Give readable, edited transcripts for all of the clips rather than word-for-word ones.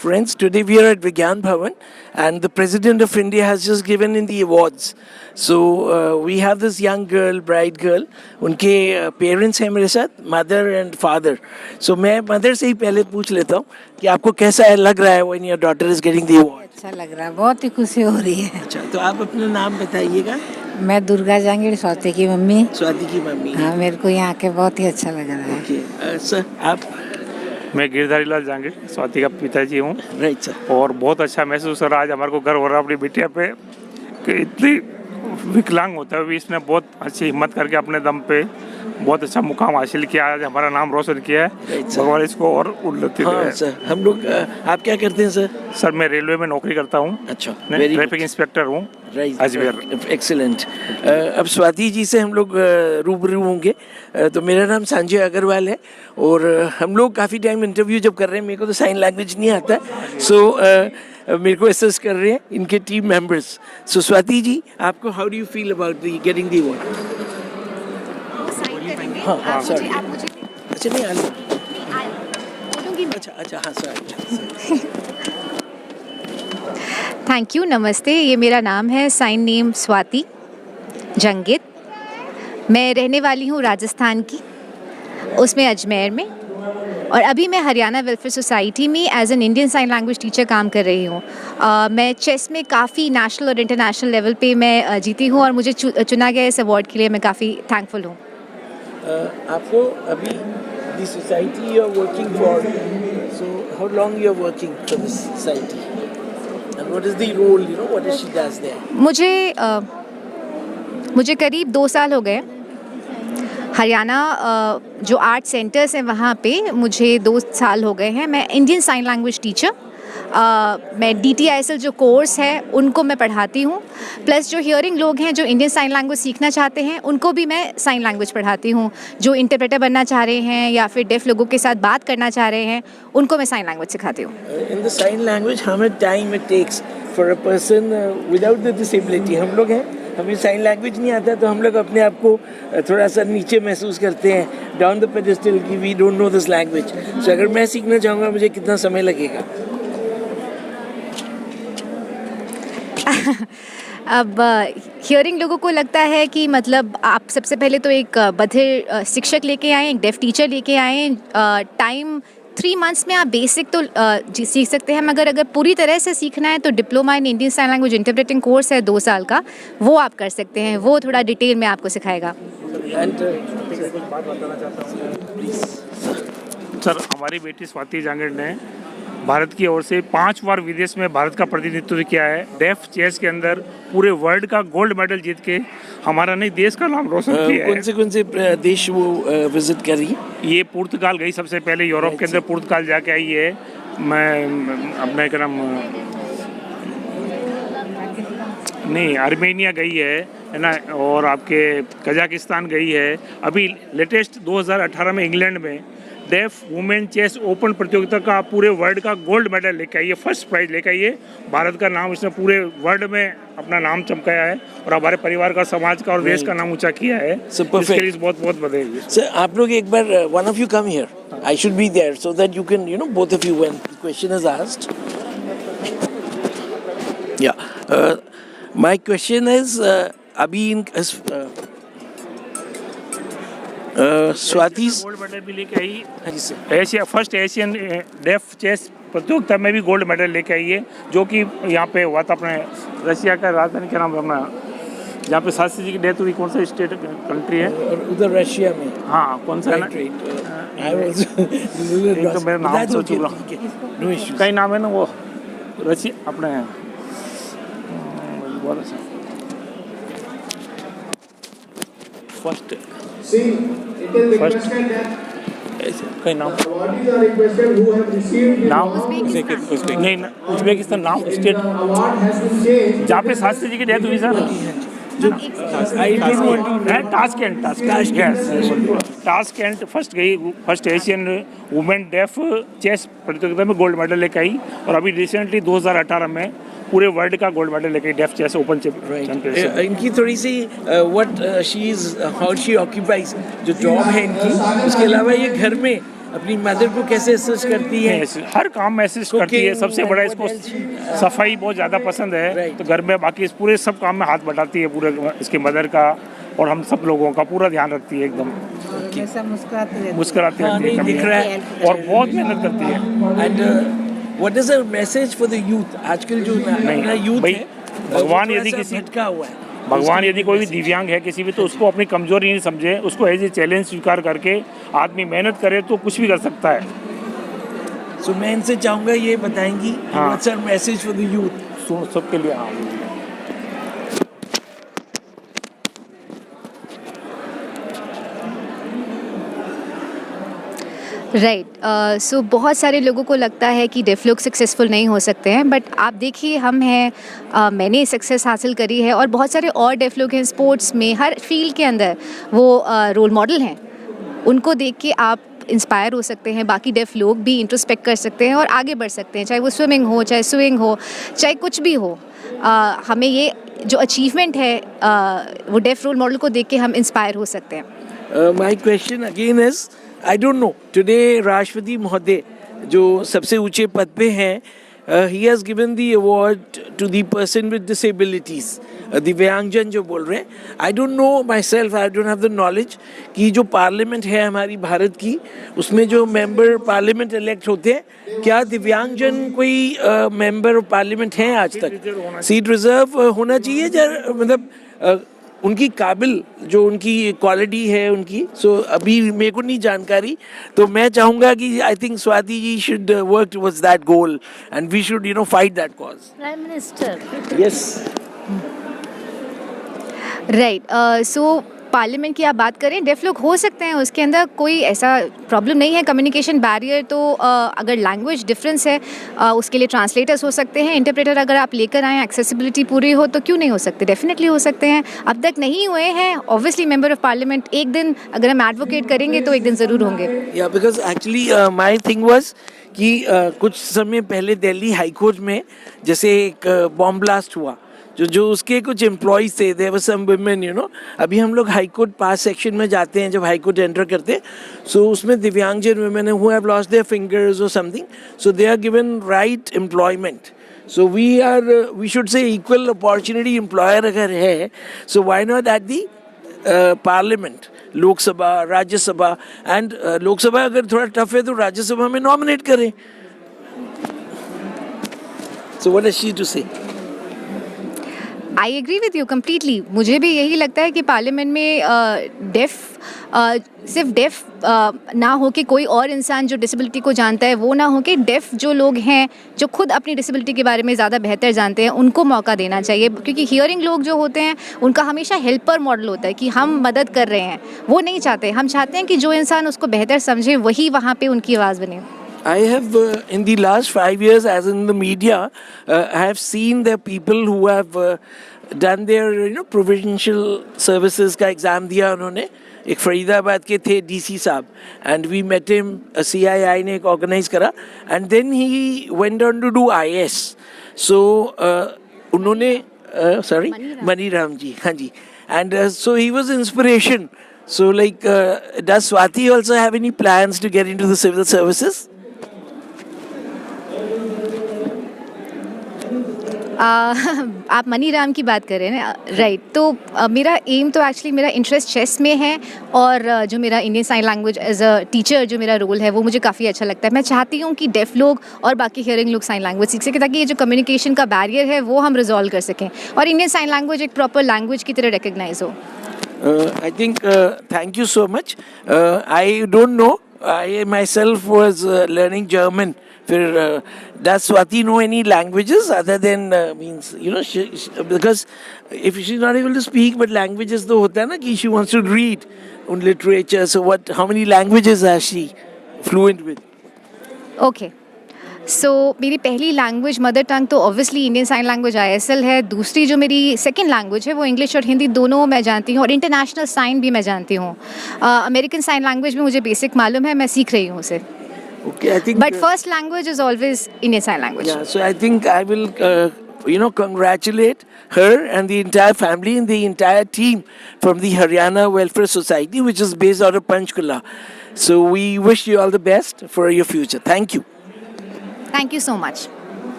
Friends, today we are at Vigyan Bhavan and the President of India has just given in the awards. So we have this young girl, bride girl. उनके parents हैं मेरे साथ, mother and father. So मैं mother से ही पहले पूछ लेता हूँ कि आपको कैसा लग रहा है when your daughter is getting the award? अच्छा लग रहा है, बहुत ही खुशी हो रही है। अच्छा, तो आप अपना नाम बताइएगा। मैं दुर्गा जहांगीर, स्वाति की मम्मी। स्वाति की मम्मी। हाँ, मेरे को यहाँ के बहुत ही अच्छा लग रहा है। ओके, सर आप? मैं गिरधारी लाल जहांगीर, स्वाति का पिताजी हूँ। Right sir. और बहुत अच्छा महसूस हो रहा है, आज हमारे को गर्व हो रहा है अपनी बिटिया पे कि इतनी विकलांग होता है भी इसने बहुत अच्छी हिम्मत करके अपने दम पे बहुत अच्छा मुकाम हासिल किया, आज हमारा नाम रोशन किया है। भगवान इसको और उन्नति दे। हाँ सर, हम लोग आप क्या करते हैं सर? सर मैं रेलवे में नौकरी करता हूँ। अच्छा, ट्रैफिक इंस्पेक्टर हूँ अजमेर। एक्सीलेंट। अब स्वाति जी से हम लोग रूबरू होंगे। तो मेरा नाम संजय अग्रवाल है और हम लोग काफ़ी टाइम इंटरव्यू जब कर रहे हैं, मेरे को तो साइन लैंग्वेज नहीं आता, सो मेरे को असिस्ट कर रहे हैं इनके टीम मेंबर्स। सो स्वाति जी, आपको how do you feel about getting the award? हाँ सॉरी, अच्छा नहीं अच्छा हाँ सॉरी। थैंक यू, नमस्ते। ये मेरा नाम है, साइन नेम स्वाति जंगित। मैं रहने वाली हूँ राजस्थान की, उसमें अजमेर में, और अभी मैं हरियाणा वेलफेयर सोसाइटी में as an Indian sign language teacher काम कर रही हूँ। मैं चेस में काफ़ी नेशनल और इंटरनेशनल लेवल पे मैं जीती हूँ और मुझे चुना गया इस अवार्ड के लिए मैं काफ़ी थैंकफुल हूँ। आपको अभी the society you are working for, so how long you are working for this society and what is the role, you know, what is she does there? मुझे करीब 2 साल हो गए। हरियाणा जो आर्ट सेंटर्स हैं वहाँ पे मुझे 2 साल हो गए हैं। मैं इंडियन साइन लैंग्वेज टीचर, मैं DTISL जो कोर्स है उनको मैं पढ़ाती हूँ, प्लस जो हियरिंग लोग हैं जो इंडियन साइन लैंग्वेज सीखना चाहते हैं उनको भी मैं साइन लैंग्वेज पढ़ाती हूँ। जो इंटरप्रेटर बनना चाह रहे हैं या फिर डेफ लोगों के साथ बात करना चाह रहे हैं उनको मैं साइन लैंग्वेज सिखाती हूँ। In the sign language how much time it takes for a person without the disability? हम लोग हैं, हमें साइन लैंग्वेज नहीं आता तो हम लोग अपने आप को थोड़ा सा नीचे महसूस करते हैं, डाउन द पेडेस्टल, कि we don't know this language. So अगर मैं सीखना चाहूँगा मुझे कितना समय लगेगा? अब हियरिंग लोगों को लगता है कि मतलब आप सबसे पहले तो एक बधिर शिक्षक लेके आएँ, एक डेफ टीचर लेके आएँ। टाइम 3 मंथ्स में आप बेसिक तो सीख सकते हैं, मगर अगर पूरी तरह से सीखना है तो diploma in Indian sign language interpreting course है 2 साल का, वो आप कर सकते हैं। वो थोड़ा डिटेल में आपको सिखाएगा। सर हमारी बेटी स्वाति जहांगीर ने भारत की ओर से 5 बार विदेश में भारत का प्रतिनिधित्व किया है। डेफ चेस के अंदर पूरे वर्ल्ड का गोल्ड मेडल जीत के हमारा नहीं देश का नाम रोशन किया है। कौन से देश वो विजिट कर रही है? ये पुर्तगाल गई सबसे पहले, यूरोप के अंदर पुर्तगाल जाके आई है। मैं अपने क्या नाम नहीं आर्मेनिया गई है ना, और आपके कजाकिस्तान गई है। अभी लेटेस्ट 2018 में इंग्लैंड में डेफ वुमेन चेस ओपन प्रतियोगिता का पूरे वर्ल्ड का गोल्ड मेडल लेके आई है, फर्स्ट प्राइज लेके आई है। भारत का नाम इसने पूरे वर्ल्ड में अपना नाम चमकाया है और हमारे परिवार का, समाज का और देश का नाम ऊंचा किया है। इसके लिए बहुत बहुत बधाई। सर आप लोग एक बार one of you come here, I should be there so that you can, you know, both of you when question is asked. या माय क्वेश्चन इज अभी इन स्वाति गोल्ड मेडल भी लेके आई, Asia first Asian deaf chess प्रतियोगिता में भी gold medal लेके आई है, जो कि यहाँ पे हुआ था अपने रशिया का राजधानी क्या नाम है अपना, जहाँ पे शास्त्री जी की डेथ हुई। कौन सा स्टेट कंट्री है उधर? रशिया में। हाँ, कौन सा है ना, तो मेरा नाम सोच रहा हूँ, कई नाम है ना वो, रशिया अपने फर्स्ट कई नाम नहीं, उज्बेकिस्तान नाम स्टेट जहाँ पे शास्त्री जी की डेथ हुई सर। टास्केंट फर्स्ट गई, first Asian women deaf chess प्रतियोगिता में गोल्ड मेडल लेकर आई, और अभी रिसेंटली 2018 में पूरे वर्ल्ड का गोल्ड मेडल लेके डेफ चेस ओपन चैंपियनशिप। इनकी थोड़ी see what she is, how she occupies, जो जॉब है इनकी, उसके अलावा ये घर में अपनी मदर को कैसे असिस्ट करती है? हर काम में असिस्ट करती है। सबसे बड़ा इसको सफाई बहुत ज़्यादा पसंद है, तो घर में बाकी इस पूरे सब काम में हाथ बटाती है, पूरे इसके मदर का और हम सब लोगों का पूरा ध्यान रखती है एकदम। हमेशा मुस्कुराती रहती है, दिख रहा है और बहुत मेहनत करती है। And what is a message for the youth? आजकल जो नया यूथ भाई, है भगवान वो यदि थोड़ा सा किसी भटका हुआ है। भगवान यदि कोई भी दिव्यांग है किसी भी, तो उसको अपनी कमजोरी नहीं समझे, उसको एज ए चैलेंज स्वीकार करके आदमी मेहनत करे तो कुछ भी कर सकता है। सो मैं इनसे चाहूंगा ये बताएंगी हाँ। What's our message for the youth? सबके लिए हाँ। राइट। सो बहुत सारे लोगों को लगता है कि डेफ लोग सक्सेसफुल नहीं हो सकते हैं, बट आप देखिए हम हैं, मैंने सक्सेस हासिल करी है और बहुत सारे और डेफ लोग हैं स्पोर्ट्स में, हर फील्ड के अंदर वो रोल मॉडल हैं। उनको देख के आप इंस्पायर हो सकते हैं, बाकी डेफ लोग भी इंट्रोस्पेक्ट कर सकते हैं और आगे बढ़ सकते हैं, चाहे वो स्विमिंग हो, चाहे स्विंग हो, चाहे कुछ भी हो। हमें ये जो अचीवमेंट है वो डेफ रोल मॉडल को देख के हम इंस्पायर हो सकते हैं। My question again is, I don't know, today राष्ट्रपति महोदय जो सबसे ऊंचे पद पे हैं, he has given the award to the person with disabilities, दिव्यांगजन जो बोल रहे हैं। I don't know myself, I don't have the knowledge कि जो पार्लियामेंट है हमारी भारत की, उसमें जो मेंबर पार्लियामेंट इलेक्ट होते हैं, क्या दिव्यांगजन कोई मेंबर पार्लियामेंट हैं आज तक? सीट रिजर्व होना चाहिए, मतलब उनकी काबिल जो उनकी क्वालिटी है उनकी। सो अभी मेरे को नहीं जानकारी, तो मैं चाहूँगा कि I think Swati ji should work towards that goal and we should fight that cause. Prime minister. Yes. Right. So parliament की आप बात करें, डेफ लोग हो सकते हैं, उसके अंदर कोई ऐसा प्रॉब्लम नहीं है। कम्युनिकेशन बैरियर तो अगर लैंग्वेज डिफरेंस है उसके लिए ट्रांसलेटर्स हो सकते हैं, इंटरप्रेटर अगर आप लेकर आएँ, एक्सेसिबिलिटी पूरी हो तो क्यों नहीं हो सकते? डेफिनेटली हो सकते हैं। अब तक नहीं हुए हैं, ऑब्वियसली मेंबर ऑफ पार्लियामेंट एक दिन अगर हम एडवोकेट करेंगे तो एक दिन ज़रूर होंगे। या because actually my thing was कि कुछ समय पहले दिल्ली हाई कोर्ट में जैसे एक बॉम्ब ब्लास्ट हुआ, जो उसके कुछ एम्प्लॉयज थे, देयर वर सम वुमेन, अभी हम लोग हाई कोर्ट पास सेक्शन में जाते हैं जब हाई कोर्ट एंटर करते हैं, सो उसमें दिव्यांगजन women who have lost their fingers और something, so they are given right employment. So we should say equal opportunity employer अगर है, so why not at the parliament, Lok Sabha, Rajya Sabha, and Lok Sabha अगर थोड़ा टफ है तो राज्यसभा में नॉमिनेट करें। So what is she to से? I agree with you completely. मुझे भी यही लगता है कि पार्लियामेंट में सिर्फ डेफ ना हो कि कोई और इंसान जो डिसेबिलिटी को जानता है वो ना हो कि डेफ जो लोग हैं जो खुद अपनी डिसेबिलिटी के बारे में ज़्यादा बेहतर जानते हैं उनको मौका देना चाहिए, क्योंकि हियरिंग लोग जो होते हैं उनका हमेशा हेल्पर मॉडल होता है कि हम मदद कर रहे हैं, वो नहीं चाहते। हम चाहते हैं कि जो इंसान उसको बेहतर समझे वही वहाँ पे उनकी आवाज़ बने। I have in the last 5 years, as in the media, I have seen the people who have done their provincial services का एग्ज़ाम दिया उन्होंने। एक फरीदाबाद के थे DC साहब, and we met him, CII ने एक ऑर्गेनाइज करा, and then he went on to do IS. So उन्होंने sorry मनीराम जी, हाँ जी, and so he was inspiration. So like does Swati also have any plans to get into the civil services? आप money Ram की बात कर रहे हैं ना, राइट। तो मेरा एम तो एक्चुअली मेरा इंटरेस्ट चेस में है, और जो मेरा Indian sign language as a teacher जो मेरा रोल है वो मुझे काफ़ी अच्छा लगता है। मैं चाहती हूँ कि डेफ लोग और बाकी हियरिंग लोग साइन लैंग्वेज सीख सकें, ताकि ये जो कम्युनिकेशन का बैरियर है वो हम रिजॉल्व कर सकें और इंडियन साइन लैंग्वेज एक प्रॉपर लैंग्वेज की तरह रिकग्नाइज हो। I think thank you so much. I don't know. I myself was learning German. Does Swati know any languages other than means because if she's not able to speak, but languages तो होता है ना कि she wants to read on literature. So how many languages is she fluent with? Okay. सो मेरी पहली language mother tongue तो obviously Indian sign language ISL है। दूसरी जो मेरी सेकंड लैंग्वेज है वो इंग्लिश और हिंदी दोनों मैं जानती हूँ, और इंटरनेशनल साइन भी मैं जानती हूँ। अमेरिकन साइन लैंग्वेज में मुझे बेसिक मालूम है, मैं सीख रही हूँ उसे। Okay, I think. But first language is always Indian Sign Language. Yeah, so I think I will congratulate her and the entire family and the entire team from the Haryana Welfare Society, which is based out of Panchkula. So we wish you all the best for your future. Thank you. Thank you so much.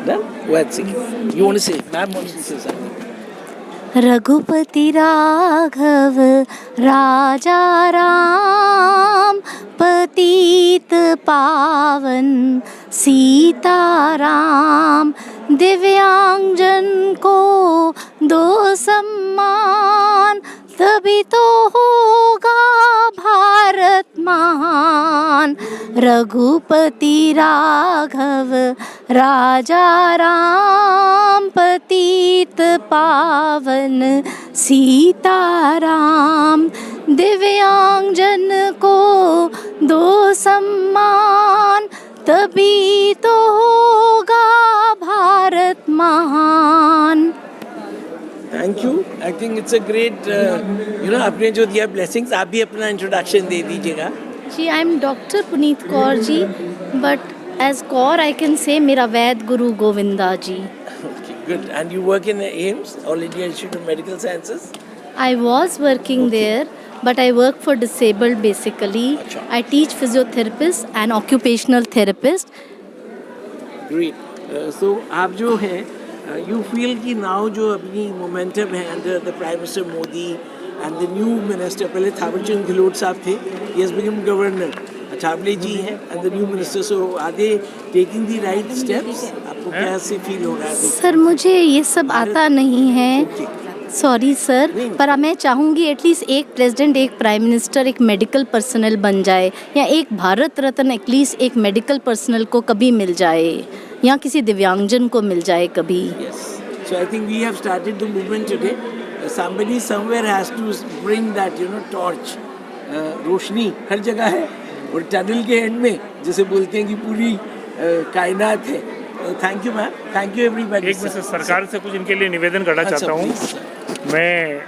Done? What's it? You want to say? Ma'am wants to say something. Raghupati Raghav राजा राम पतित पावन सीताराम दिव्यांगजन को दो सम्मान तभी तो होगा भारत महान रघुपति राघव राजा राम पतित पावन सीताराम दिव्यांगजन को दो सम्मान तभी तो होगा भारत महान. Thank you. I think it's a great आपने जो दिया ब्लेसिंग्स, आप भी अपना इंट्रोडक्शन दे दीजिएगा. जी I am doctor Puneet Kaur ji, but as Kaur I can say मेरा वैद गुरु गोविंदा जी. Good. And you work in AIIMS, All India Institute of Medical Sciences? I was working there, but I work for disabled basically. Achha. I teach physiotherapist and occupational therapist. Great. So आप जो है you feel कि now जो अपनी momentum है under the Prime Minister Modi and the new minister, पहले थावरचंद गहलोत साहब थे, he has become governor. छावले जी हैं and the new minister. So are they taking the right steps? आपको कैसे फील हो रहा है? सर मुझे ये सब आता नहीं है, सॉरी सर, पर मैं चाहूँगी एटलीस्ट एक प्रेसिडेंट, एक प्राइम मिनिस्टर, एक मेडिकल पर्सनल बन जाए, या एक भारत रत्न एटलीस्ट एक मेडिकल पर्सनल को कभी मिल जाए, या किसी दिव्यांगजन को मिल जाए कभी. Yes. So I think we have started the movement today. Somebody somewhere has to bring that torch. रोशनी हर जगह है और टनल के एंड में जैसे बोलते हैं कि पूरी कायनात है. Thank you ma'am, thank you everybody. एक मैं सरकार से कुछ इनके लिए निवेदन करना चाहता हूँ. मैं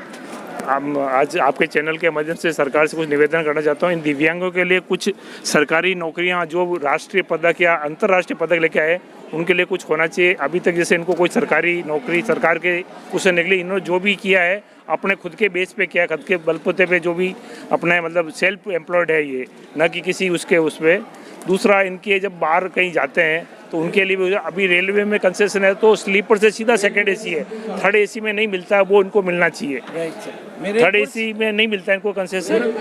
आज आपके चैनल के माध्यम से सरकार से कुछ निवेदन करना चाहता हूँ. इन दिव्यांगों के लिए कुछ सरकारी नौकरियाँ जो राष्ट्रीय पदक या अंतर्राष्ट्रीय पदक लेके आए, उनके लिए कुछ होना चाहिए. अभी तक जैसे इनको कोई सरकारी नौकरी सरकार के उससे निकली, इन्होंने जो भी किया है अपने खुद के बेस पे किया, खुद के बलबूते पे, जो भी अपने मतलब सेल्फ एम्प्लॉयड है ये, न कि किसी उसके उस पर. दूसरा, इनके जब बाहर कहीं जाते हैं तो उनके लिए भी अभी रेलवे में कंसेशन है तो स्लीपर से सीधा सेकंड एसी है, थर्ड एसी में नहीं मिलता है, वो इनको मिलना चाहिए. थर्ड एसी में नहीं मिलता है इनको कंसेशन,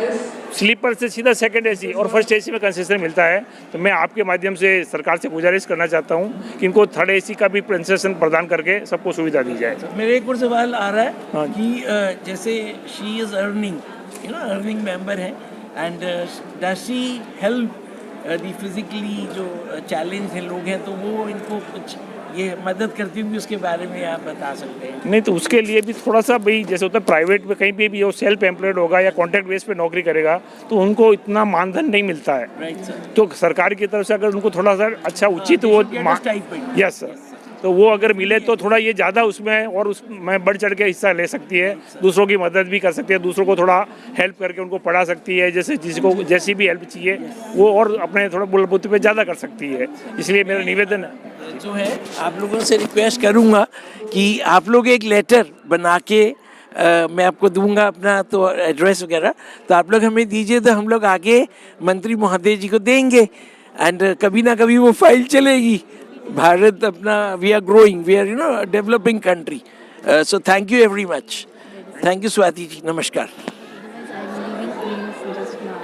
स्लीपर से सीधा सेकंड एसी और फर्स्ट एसी में कंसेशन मिलता है. तो मैं आपके माध्यम से सरकार से गुजारिश करना चाहता हूँ कि इनको थर्ड एसी का भी कंसेशन प्रदान करके सबको सुविधा दी जाए. मेरे एक और सवाल आ रहा है कि जैसे शी इज अर्निंग मेंबर है and does she help the physically जो चैलेंज है लोग हैं, तो वो इनको कुछ ये मदद करती होंगी, उसके बारे में आप बता सकते हैं? नहीं, तो उसके लिए भी थोड़ा सा भाई जैसे होता है प्राइवेट में कहीं पे भी वो सेल्फ एम्प्लॉयड होगा या कॉन्ट्रैक्ट बेस पे नौकरी करेगा तो उनको इतना मानधन नहीं मिलता है. तो सरकार की तरफ से अगर उनको थोड़ा सा अच्छा उचित वो यस सर, तो वो अगर मिले तो थोड़ा ये ज़्यादा उसमें और उसमें बढ़ चढ़ के हिस्सा ले सकती है, दूसरों की मदद भी कर सकती है, दूसरों को थोड़ा हेल्प करके उनको पढ़ा सकती है, जैसे जिसको जैसी भी हेल्प चाहिए वो और अपने थोड़ा बलबूते पे ज़्यादा कर सकती है. इसलिए मेरा निवेदन जो है आप लोगों से रिक्वेस्ट करूँगा कि आप लोग एक लेटर बना के मैं आपको दूंगा अपना तो एड्रेस वगैरह, तो आप लोग हमें दीजिए तो हम लोग आगे मंत्री महोदय जी को देंगे एंड कभी ना कभी वो फाइल चलेगी. भारत अपना we are growing, we are developing country. So thank you very much. Thank you Swati ji. नमस्कार.